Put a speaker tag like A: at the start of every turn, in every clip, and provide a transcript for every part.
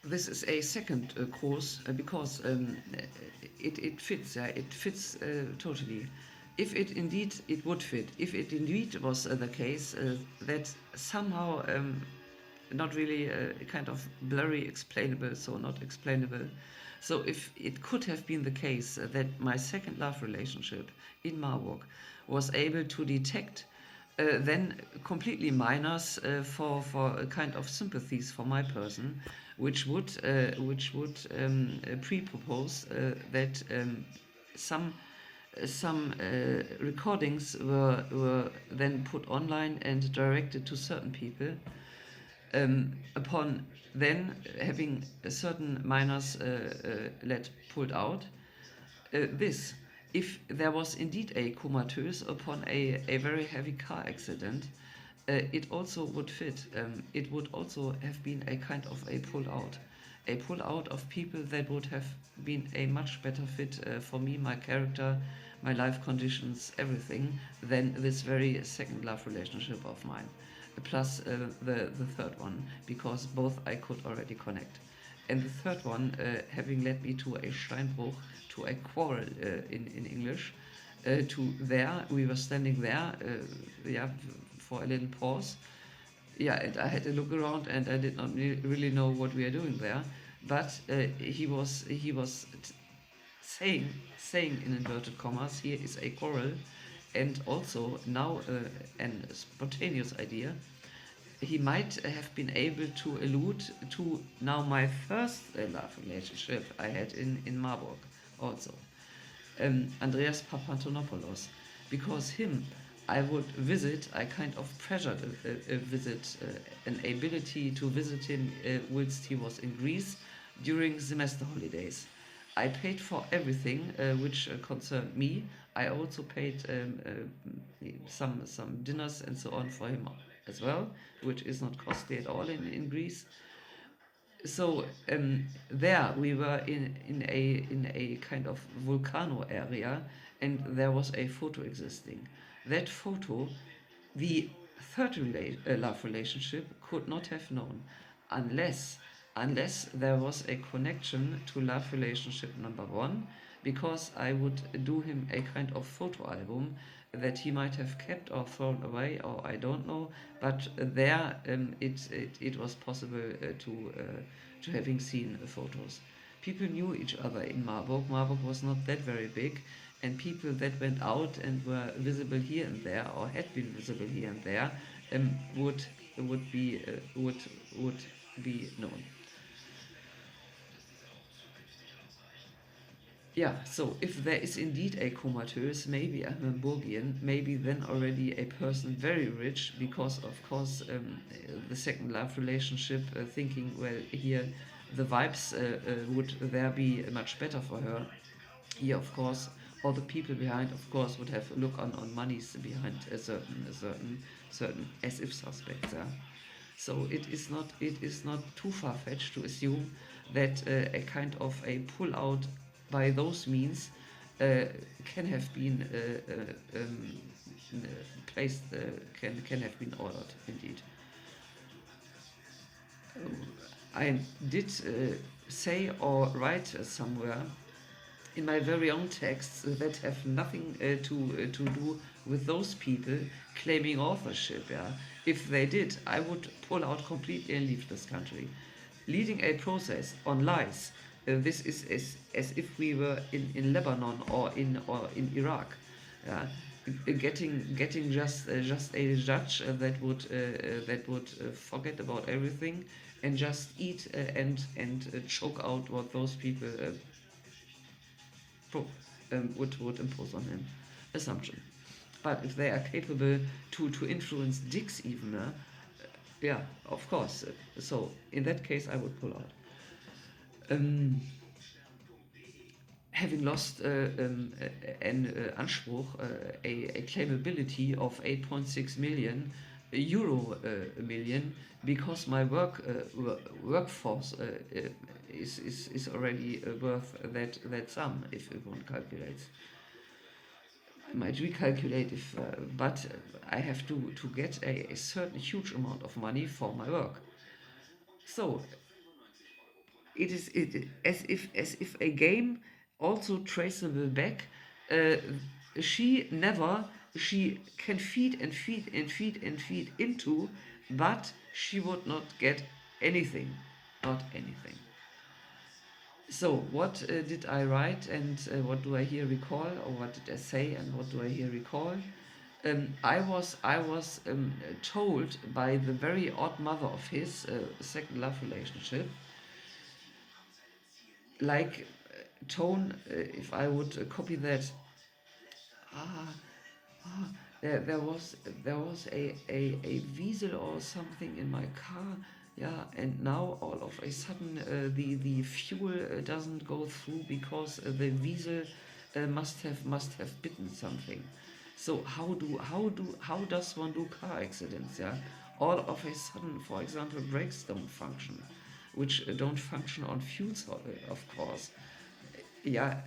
A: this is a second course because it fits. It fits totally. If it would fit. If it indeed was the case that somehow not really kind of blurry explainable, so not explainable. So if it could have been the case that my second love relationship in Marburg was able to detect then completely minors for a kind of sympathies for my person, which would pre-propose that some recordings were then put online and directed to certain people upon then having certain minors let pulled out. This, if there was indeed a comatose upon a very heavy car accident, it also would fit. It would also have been a kind of a pull out of people that would have been a much better fit for me, my character, my life conditions, everything, than this very second love relationship of mine. Plus the third one, because both I could already connect. And the third one, having led me to a Steinbruch, to a quarrel in English, to there, we were standing there, yeah, for a little pause. Yeah, and I had a look around and I did not really know what we are doing there. But he was saying in inverted commas, here is a quarrel, and also now an spontaneous idea. He might have been able to allude to now my first love relationship I had in Marburg also. Andreas Papantonopoulos, because him I would visit, I kind of pressured a visit, an ability to visit him whilst he was in Greece during semester holidays. I paid for everything which concerned me. I also paid some dinners and so on for him as well, which is not costly at all in Greece. So there we were in a kind of volcano area, and there was a photo existing. That photo, the love relationship could not have known, unless there was a connection to love relationship number one, because I would do him a kind of photo album that he might have kept or thrown away, or I don't know. But there, it was possible to having seen photos. People knew each other in Marburg. Marburg was not that very big, and people that went out and were visible here and there, or had been visible here and there, would would be known. Yeah, so if there is indeed a comatose, maybe a Hamburgian, maybe then already a person very rich, because of course the second love relationship, thinking, well, here the vibes would there be much better for her. Here, of course, all the people behind, of course, would have a look on monies behind a certain as if suspects. So it is not too far fetched to assume that a kind of a pull out by those means uh, can have been placed, can have been ordered indeed. I did say or write somewhere in my very own texts that have nothing to do with those people claiming authorship. Yeah, if they did, I would pull out completely and leave this country. Leading a process on lies. This is as if we were in Lebanon or in Iraq. Yeah, getting just a judge that would forget about everything and just eat and choke out what those people pro- would impose on him. Assumption. But if they are capable to influence dicks even, yeah, of course. So in that case, I would pull out. Um, Having lost an Anspruch, a claimability of 8.6 million euro million, because my workforce is already worth that sum if one calculates. I might recalculate if, but I have to get a certain huge amount of money for my work. So as if a game also traceable back. Uh, she never she can feed and feed and feed and feed into, but she would not get anything, not anything. So what did I write, and what do I here recall, or what did I say and what do I here recall? I was told by the very odd mother of his second love relationship, like tone, if I would copy that. Ah, ah, there was a Wiesel or something in my car, yeah, and now all of a sudden the fuel doesn't go through because the Wiesel must have bitten something. So how does one do car accidents? Yeah, all of a sudden, for example, brakes don't function, which don't function on fuels, of course. Yeah,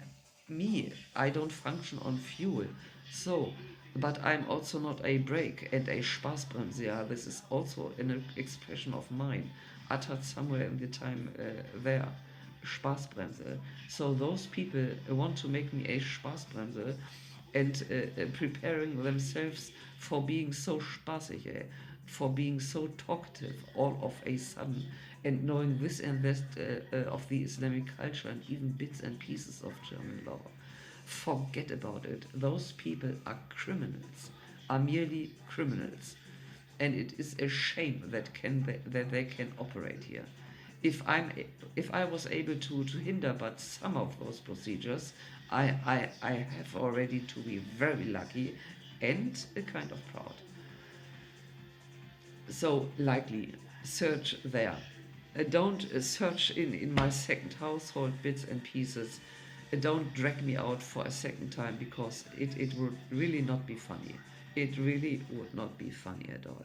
A: me, I don't function on fuel. So, but I'm also not a brake and a Spaßbremse. Yeah, this is also an expression of mine, uttered somewhere in the time there. Spaßbremse. So those people want to make me a Spaßbremse, and preparing themselves for being so spaßig, for being so talkative all of a sudden, and knowing this and that of the Islamic culture and even bits and pieces of German law. Forget about it. Those people are criminals, are merely criminals, and it is a shame that they can operate here. If I was able to hinder but some of those procedures, I have already to be very lucky and kind of proud. So likely search there. Don't search in my second household bits and pieces. Don't drag me out for a second time, because it would really not be funny. It really would not be funny at all.